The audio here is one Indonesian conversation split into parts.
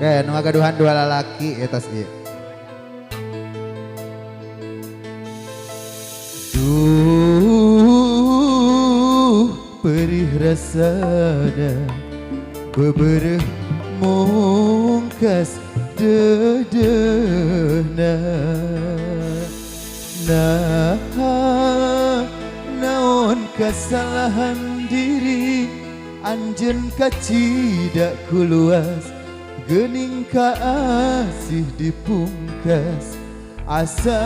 Kayak nu gaduhan dua lalaki etos ieu. Duh, perih rasana bebereh mungkas dedena. Nah, naon kesalahan diri anjeun kacidak kuluas geuning kaasih dipungkas asa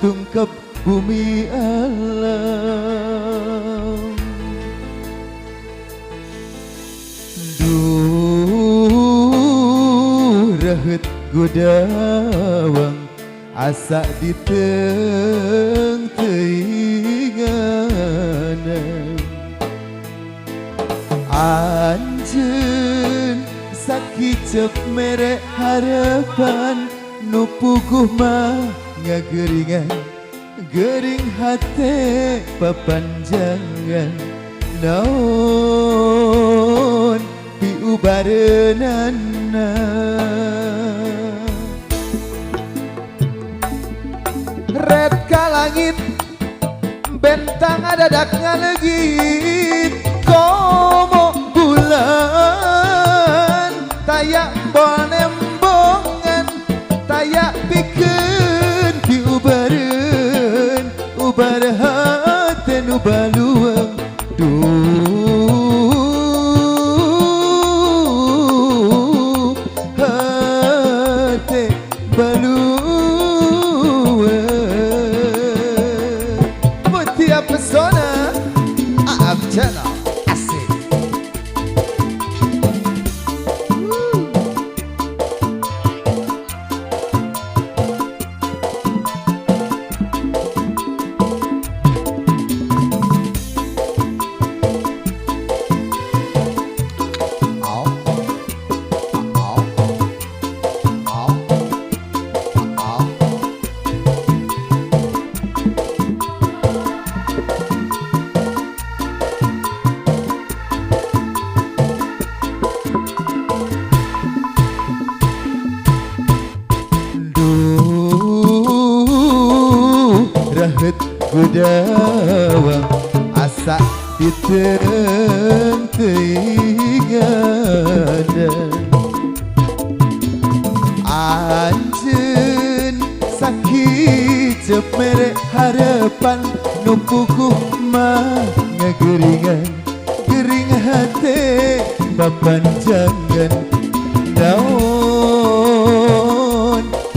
tungkep bumi alam. Duh, raheut godawang asa diteng teingana. Anjeun sakicep mere harapan nu puguh mah ngageringan gering hate papanjangan naon piubareunana. Red ka langit bentang adadak ngalegit komo bulan tayak embol nembongan tayak pikeun diubareun ubar hate nu baluang. Duh, hate baluang. Mutia Pesona Aap Channel asik. Raheut godawang asa diteng teingana. Anjeun sakicep mere harapan nu puguh mah ngageringan gering hate papanjangan naon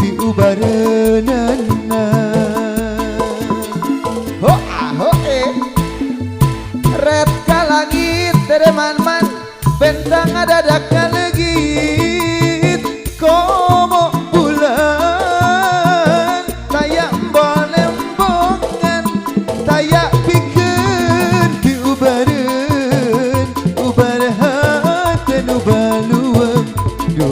diubareunana. Red ka langit dereman-man bentang adadak ngalegit komo bulan tayak embol nembongan tayak pikeun diubareun ubar hate nu baluang. Duh,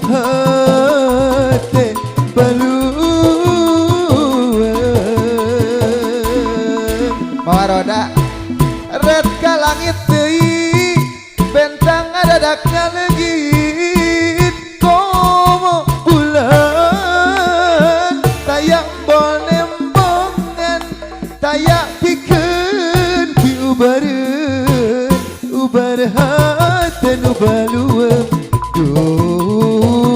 hate bawa roda. Red ka langit teuing bentang adadak ngalegit komo bulan tayak embol nembongan tayak pikeun diubareun ubar hate nu baluang. Duh,